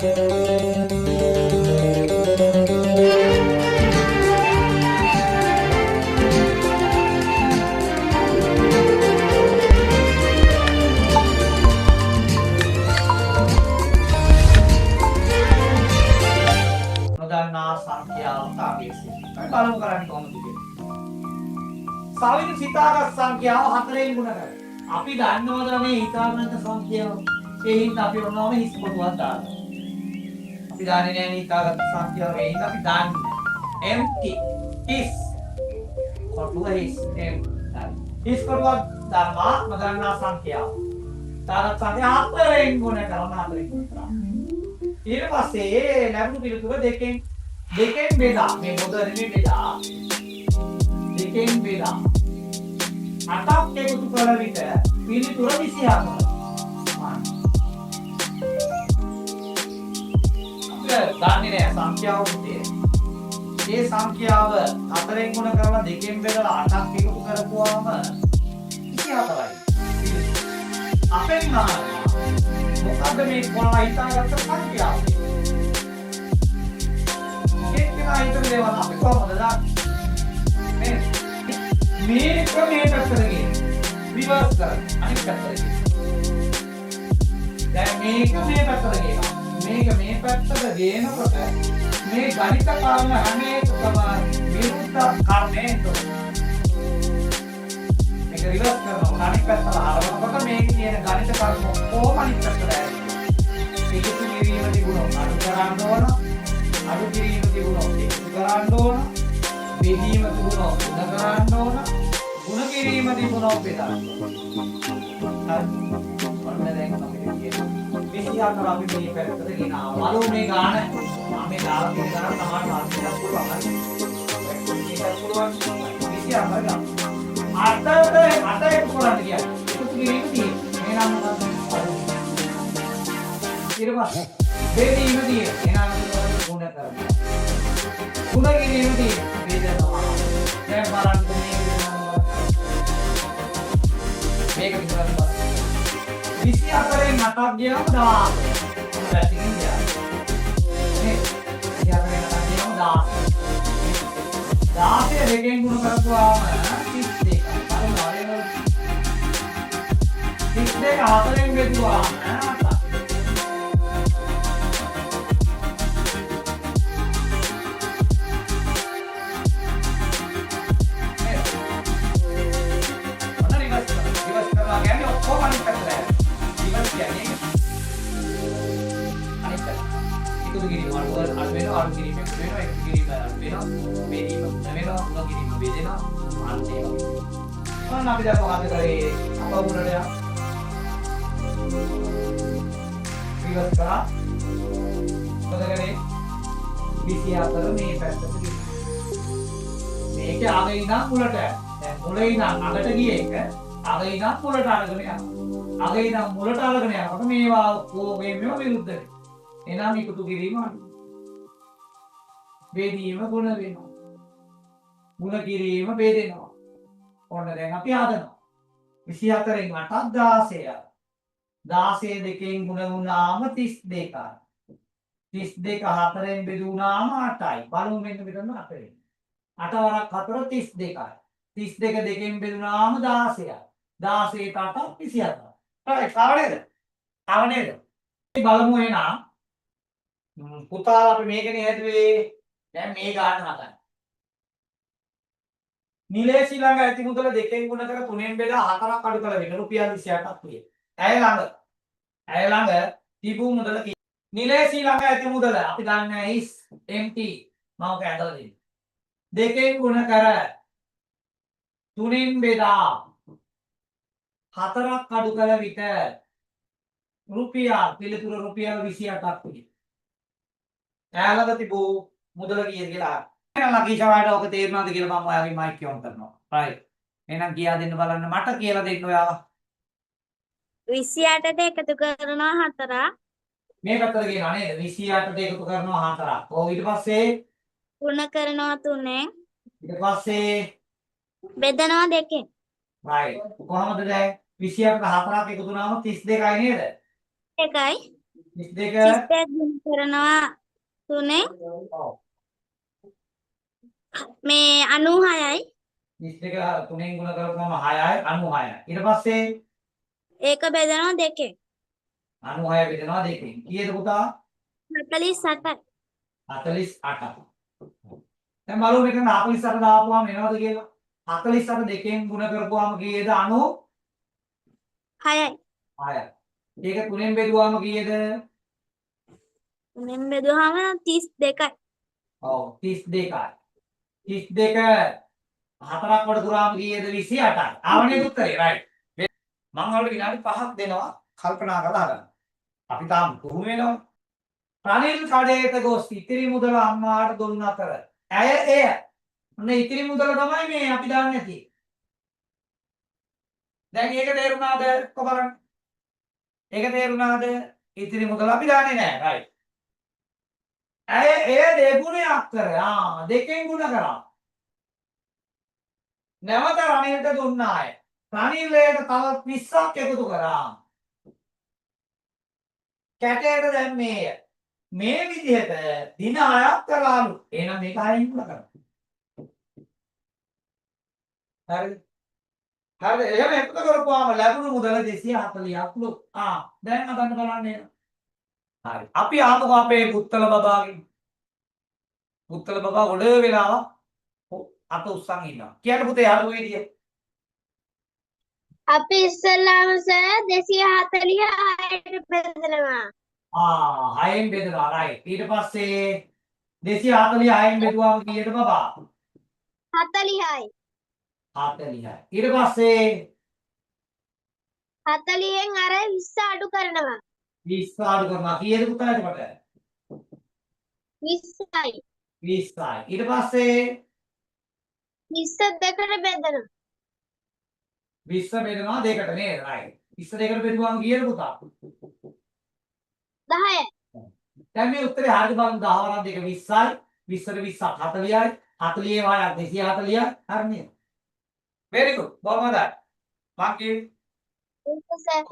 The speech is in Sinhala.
නොදන්නා සංඛ්‍යාව කාගේසි. අපි බලමු කරන්නේ කොහොමද කියලා. සාවිත සිතාගත් සංඛ්‍යාව 4ෙන් ගුණ කරලා. අපි දන්නවද මේ හිතාගන්න සංඛ්‍යාව? ඒ හින්දා අපි ඔන්නෝම හිස් කොටුවක් දානවා. අපි දන්නේ නැහැ නේ හිතාගත් සංඛ්‍යාව. ඒ හින්දා අපි දාන්නේ empty is Kotuwa is empty. හිස් කොටුවක් දානවා නොදන්නා සංඛ්‍යාව. තාරත් සංඛ්‍යාව 4ෙන් ගුණ කරනවා 4ෙන් ගුණ කරනවා. ඊට පස්සේ ලැබුණු පිළිතුර දෙකෙන් බෙදා මේ මොදරනේ බෙදා දෙකෙන් බෙදා අටක් එකතු කළ විට පිළිතුර 24. අපිට දන්නේ නැහැ සංඛ්‍යාව උත්තේ. මේ සංඛ්‍යාව 4ෙන් ගුණ කරලා දෙකෙන් බෙදලා අටක් එකතු කරපුවාම 24යි. අපෙන් ගන්නවා මොකද්ද මේ කොළා හිතාගත්ත සංඛ්‍යාව? ඒකේ හිතන දේවල් අපි කොහොමද දාන්නේ? මේ ක්‍රමයේ පැත්තට ගිහින් රිවර්ස් කරන්න අනිත් පැත්තට ගිහින්. දැන් මේක මේ පැත්තට ගේනවා. මේක මේ පැත්තට ගේනකොට මේ ගණිත කර්ම හැම එකකම විරුද්ධ කර්මයෙන් මේක රිවර්ස් කරනවා. අනිත් පැත්තට හරවනකොට මේකේ තියෙන ගණිත කර්ම කොහොම අනිත් පැත්තට යන්නේ? එකතු කිරීම තිබුණොත් අඩු කරන්න ඕන. අඩු කිරීම තිබුණොත් එකතු කරන්න ඕන. බෙදීම තිබුණොත් ගුණ කරන්න ඕන. ගුණ කිරීම තිබුණොත් බෙදන්න ඕන. හරි. ඔන්න දැන් අපිට කියන්නේ 24 අපි මේ පැත්තට ගෙනාවා. බලමු මේ ගාන. මම මේ දාලා තියෙන ගාන තමයි මාර්කයක් පුළුවන්. මේක පුළුවන් 24 ගන්න. අට එකතු කරන්න කියන්නේ. එකතු කිරීම තියෙන්නේ. එහෙනම් මොකක්ද? ඊට පස්සේ බෙදීම තියෙන්නේ. එහෙනම් ගුණ කරනවා. ගුණ කිරීම තියෙන්නේ. බෙදනවා. දැන් බලන්න මේක විතරක් බලන්න. 24න් 8ක් ගියම 10. පැතිකින් ගියා. මේ 24න් 8ක් ගියම 10. 16 දෙකෙන් ගුණ කරපුවාම 32යි. බලන්න 32 4න් බෙදුවාම 8යි. අඩු කිරීම එකතු වෙනවා එකතු කිරීම අඩු වෙනවා බෙදීම ගුණ වෙනවා ගුණ කිරීම බෙදෙනවා අන්තිම ඒ වගේ. ඔන්න අපි දැන් මොකද කරේ අපවුරට රිවර්ස් කරා මොකද කරේ 24 මේ පැත්තට මේකේ ආගේ ඉඳන් මුලට දැන් මුලේ ඉඳන් අගට ගිය එක ආගේ ඉඳන් මුලට අරගෙන යනවා ආගේ ඉඳන් මුලට අරගෙන යනකොට මේවා මේව විරුද්ධ වෙනවා. එනම් එකතු කිරීම අඩු බෙදීම ගුණ වෙනවා. ගුණ කිරීම බෙදෙනවා. ඔන්න දැන් අපි හදනවා. 24න් 8ක් 16යි. 16 දෙකෙන් ගුණ වුණාම 32යි. 32 4ෙන් බෙදුණාම 8යි. බලමු මෙන්න මෙතන 8යි. 8 වරක් 4 32යි. 32 දෙකෙන් බෙදුණාම 16යි. 16ට 8ක් 24යි. හරි කාවනේද? කාවනේද? බලමු එනවා. පුතාලා අපි මේකනේ හැදුවේ. දැන් මේ ගාන හදන්න. නිලේෂි ළඟ ඇති මුදල දෙකෙන් ගුණ කර 3ෙන් බෙදා 4ක් අඩු කළ විට රුපියල් 28ක් වේ. ඇය ළඟ තිබූ මුදල කී? නිලේෂි ළඟ ඇති මුදල අපි දන්නේ is empty. මම ඔක ඇදලා දෙන්න. දෙකෙන් ගුණ කර 3ෙන් බෙදා 4ක් අඩු කළ විට පිළිතුර රුපියල් 28ක් වේ. ඇය ළඟ තිබූ මුදල කීයද කියලා අහන්න. එහෙනම් ලකීෂාට ඔක තේරුණාද කියලා මම ඔයාගේ මයික් ඔන් කරනවා. right. එහෙනම් කියා දෙන්න බලන්න මට කියලා දෙන්න ඔයා. 28ට එකතු කරනවා 4ක්. මේ පැත්තට කියනවා නේද? 28ට එකතු කරනවා 4ක්. ඔව් ඊට පස්සේ ගුණ කරනවා 3ෙන්. ඊට පස්සේ බෙදනවා 2ෙන්. right. කොහොමද දැන් 28ට 4ක් එකතු වුණාම 32යි නේද? 1යි. 22 32 ගුණ කරනවා 3ෙන් ඔව් මේ 96යි 22 3ෙන් ගුණ කරපුවම 6යි 96යි. ඊට පස්සේ ඒක බෙදනවා 2ෙන් 96 බෙදෙනවා 2කින්. කීයද පුතා? 48යි 48. දැන් බලමු මෙතන 48 දාපුවාම එනවද කියලා. 48 2කින් ගුණ කරපුවාම කීයද? 96යි. 6යි ඒක 3ෙන් බෙදුවාම කීයද? මෙන් බෙදුවාම 32යි ඔව් 32යි. 32 හතරක් කොට දුරාම කීයද? 28යි. ආවනේ උත්තරේ රයිට්. මම ඔයාලට විනාඩි 5ක් දෙනවා කල්පනා කරලා හදන්න. අපි තාම පුහුණු වෙනවා. රනිල් කඩේට ගොස් ඉතිරි මුදල අම්මාට දුන්න අතර ඇය එය ඔන්න ඉතිරි මුදල තමයි මේ අපි දාන්නේ නැති. දැන් ඒක තේරුණාද? කොහොමද? ඒක තේරුණාද? ඉතිරි මුදල අපි දාන්නේ නැහැ. රයිට්. ඇය එය දෙගුණයක් අක්කර. දෙකෙන් ගුණ කරා. නැවත රනිල්ට දුන්නා අය. රනිල්ට තව 20ක් එකතු කරා. කැටයට දැම්මේය. මේ විදිහට දින 6ක් කරාලු. එහෙනම් මේක 6ෙන් ගුණ කරා. හරිද? හරිද? එහෙම එකතු කරපුවාම ලැබුණු මුදල 240ක්ලු. දැන් හදන්න බලන්න එන. හරි. අපි ආපහු අපේ පුත්තල බබාගෙන්. පුත්තල බබා ගොඩ වෙලාවක් අත උස්සන් ඉන්නවා. කියන්න පුතේ අර විදිය. අපි ඉස්සල්ලාම සර් 246ට බෙදනවා 6ෙන් බෙදනවා. රයිට්. ඊට පස්සේ 246ෙන් බෙදුවාම කීයද බබා? 40යි 40යි. ඊට පස්සේ 40න් අර 20 අඩු කරනවා 20 අඩු කරනවා. කීයද පුතා එතකොට? 20යි 20යි. ඊට පස්සේ 20 දෙකට බෙදනවා 20 බෙදනවා දෙකට නේද? රයිට්. 20 දෙකට බෙදුවාම කීයද පුතා? 10යි දැන් මේ උත්තරේ හරියට බලමු 10 වරක් 2 20යි 20ට 20ක් 40යි 40 වරක් 240යි හරි නේද? very good. බොහොම හොඳයි. මං කිව්වේ ඒක සර්